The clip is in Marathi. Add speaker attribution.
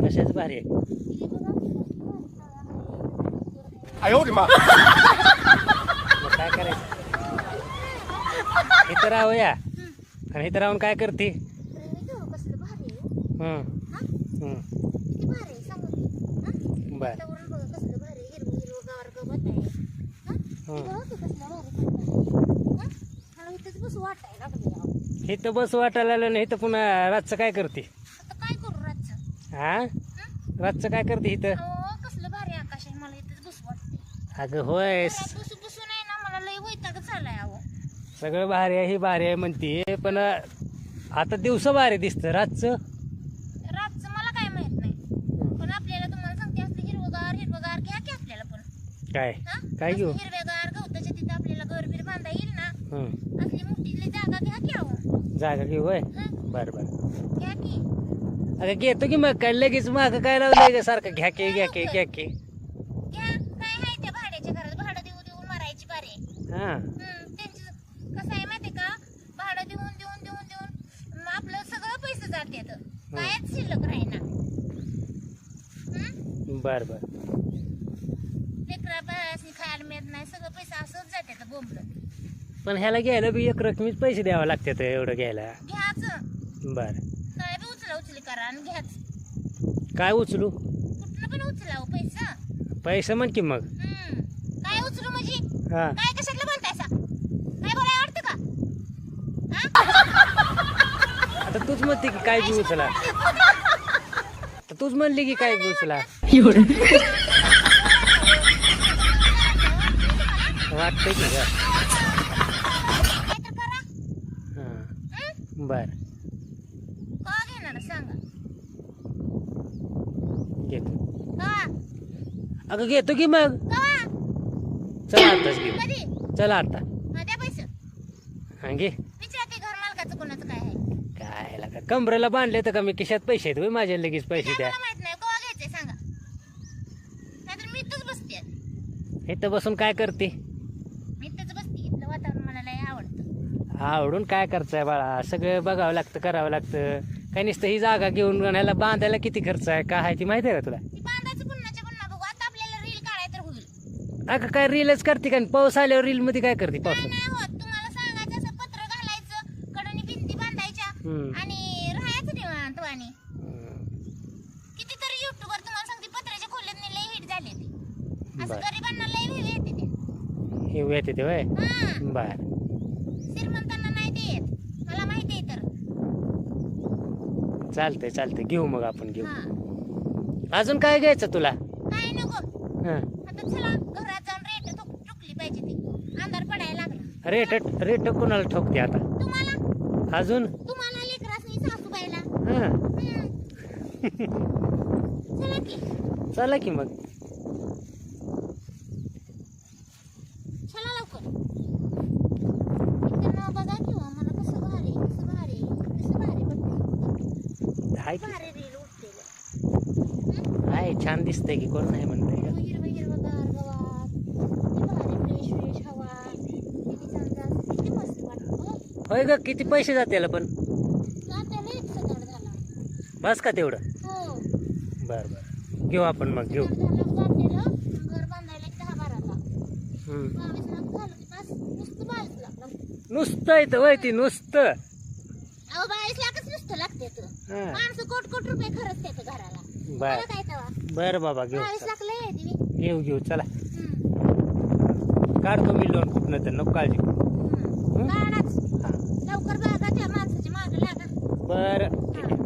Speaker 1: कशाच भारी आहे मग काय करायचं इथं राहूया आणि इथं राहून काय करते बर इथं बस वाटायला आलं नाही तर पुन्हा रातचं काय करते
Speaker 2: काय करू रातचं
Speaker 1: हा रातचं काय करते इथं
Speaker 2: कसलं भारी आकाश आहे मला इथेच बसू वाटते
Speaker 1: अगं होय
Speaker 2: बसू बसू नाही ना मला लय वैतागच आलाय अहो
Speaker 1: सगळं भारी आहे ही भारी आहे म्हणते पण आता दिवस भारी दिसतं रातचं
Speaker 2: मला काय माहित नाही पण आपल्याला तुम्हाला सांगते असलं हिरवगार हिरवगार घ्या की आपल्याला पण
Speaker 1: काय काय घेऊ
Speaker 2: हिरवेगार गवताच्या तिथे आपल्याला घर बीर बांधा येईल ना
Speaker 1: हं.
Speaker 2: असली मोठी जागा घ्या की अहो
Speaker 1: जागा घेऊ होय बरं बरं
Speaker 2: घ्या की
Speaker 1: अगं घेतो की मग काय लगेच माग काय लावलंय का सारखं घ्या की घ्या की घ्या की
Speaker 2: घ्या काय आहे त्या भाड्याच्या घरात भाडं देऊ देऊन मारायची बारे
Speaker 1: हा
Speaker 2: त्यांची कसं आहे माहिती का भाडं देऊन देऊन देऊन देऊन आपलं सगळं पैसे जातात कायच शिल्लक राहीना
Speaker 1: बर बर
Speaker 2: लेकरा बाळासनी खायला मिळत नाही सगळं पैसे असंच जातात बोंबलं
Speaker 1: पण ह्याला घ्यायला बी एक रकमीच पैसे द्यावे लागतात एवढं घ्यायला
Speaker 2: घ्यायचं
Speaker 1: बर
Speaker 2: काय बी उचली करा आणि घ्याच
Speaker 1: काय उचलू
Speaker 2: कुठनं पण उचलाव पैसा
Speaker 1: पैसे म्हण की मग
Speaker 2: काय उचलू म्हणजे
Speaker 1: हा
Speaker 2: काय कशातलं बोलतायसा काय बोलाय आवडतं का
Speaker 1: आता तूच म्हणते की काय बी उचला तर तूच म्हणली की काय बी उचला वाटतंय की का
Speaker 2: काय तर करा
Speaker 1: हा बर
Speaker 2: का घेणार सांगा
Speaker 1: घेतो
Speaker 2: का
Speaker 1: अगं घेतो की मग
Speaker 2: का
Speaker 1: चला आताच घेऊ
Speaker 2: कधी
Speaker 1: चला आता
Speaker 2: द्या पैसे
Speaker 1: हा घे
Speaker 2: विचारते घर मालकाचं कोणाचं काय आहे
Speaker 1: काय लागा कमरेला बांधले तर का मी खिशात पैसे आहेत होय माझ्या लगेच पैसे द्या
Speaker 2: मला माहित नाही का घ्यायचंय सांगा नाहीतर मी इथंच बसते
Speaker 1: इथं बसून काय करते
Speaker 2: मी इथंच बसते इथलं वातावरण मला लय आवडतं
Speaker 1: आवडून काय करायचंय बाळा सगळं बघावं लागतं करावं लागतं काय नुसतं ही जागा घेऊन ह्याला बांधायला किती खर्च आहे काय आहे ती माहिती आहे का तुला
Speaker 2: ती बांधायचं पुन्हाच्या पुन्हा बघू आता आपल्याला रील काढाय तर होईल
Speaker 1: अगं काय रीलच करते का पाऊस आल्यावर रील मध्ये काय करते
Speaker 2: काय
Speaker 1: पाऊस
Speaker 2: नाही होत तुम्हाला सांगायचं असं पत्र घालायचं कडनी भिंती बांधायच्या
Speaker 1: हम्म.
Speaker 2: आणि राहायचं निवांत वाणी कितीतरी युट्यूबवर तुम्हाला सांगते पत्राच्या खोल्यात लय हिट झाले ते असं
Speaker 1: बर.
Speaker 2: गरिबांना लय व्हिव येते ते
Speaker 1: हे येते ते वय
Speaker 2: हा
Speaker 1: बर
Speaker 2: श्रीमंतांना नाही देत मला माहिती आहे तर
Speaker 1: चालतंय चालतंय घेऊ मग आपण घेऊ
Speaker 2: हा
Speaker 1: अजून काय घ्यायचं तुला
Speaker 2: काय नको
Speaker 1: हा
Speaker 2: आता चला घरात जाऊन रेट चुकली पाहिजे ती अंधार पडायला लागला
Speaker 1: रेट रेट कोणाला ठोकते आता
Speaker 2: तुम्हाला
Speaker 1: अजून
Speaker 2: तुम्हाला लेकरासनी सासूबाईला
Speaker 1: हा
Speaker 2: चला की
Speaker 1: चला की मग
Speaker 2: चला लवकर इथं बघा किंवा मला कसं भारी
Speaker 1: हाय की
Speaker 2: भारी रील उठलेलं
Speaker 1: हाय छान दिसतंय की कोण नाही म्हणतंय का
Speaker 2: हिरवगार गवात किती भारी फ्रेश हवा किती समजा किती मस्त वाटतं
Speaker 1: होय ग किती पैसे जाते पण
Speaker 2: त्याला एक सकाळ झाला
Speaker 1: बस का तेवढं
Speaker 2: हो
Speaker 1: बर बर घेऊ आपण मग घेऊ
Speaker 2: जातेलं घर बांधायला 10-12
Speaker 1: हम्म.
Speaker 2: 22 लाख झालं की पास नुसतं 22 लाख लागतं
Speaker 1: नुसतं येतं वय ती नुसतं
Speaker 2: अहो 22 लाखच नुसतं लागते
Speaker 1: हा.
Speaker 2: माणसं कोट रुपये खरंच त्याचं घराला
Speaker 1: बर
Speaker 2: मला काय तेव्हा
Speaker 1: बर बाबा घेऊ
Speaker 2: 22 लाख लय आहे ती
Speaker 1: घेऊ घेऊ चला काढतो मी लोन कुठनं तर नको काळजी करू.
Speaker 2: काढाच
Speaker 1: हा
Speaker 2: लवकर बघा त्या माणसाच्या मागे लागा
Speaker 1: बरं ठीक आहे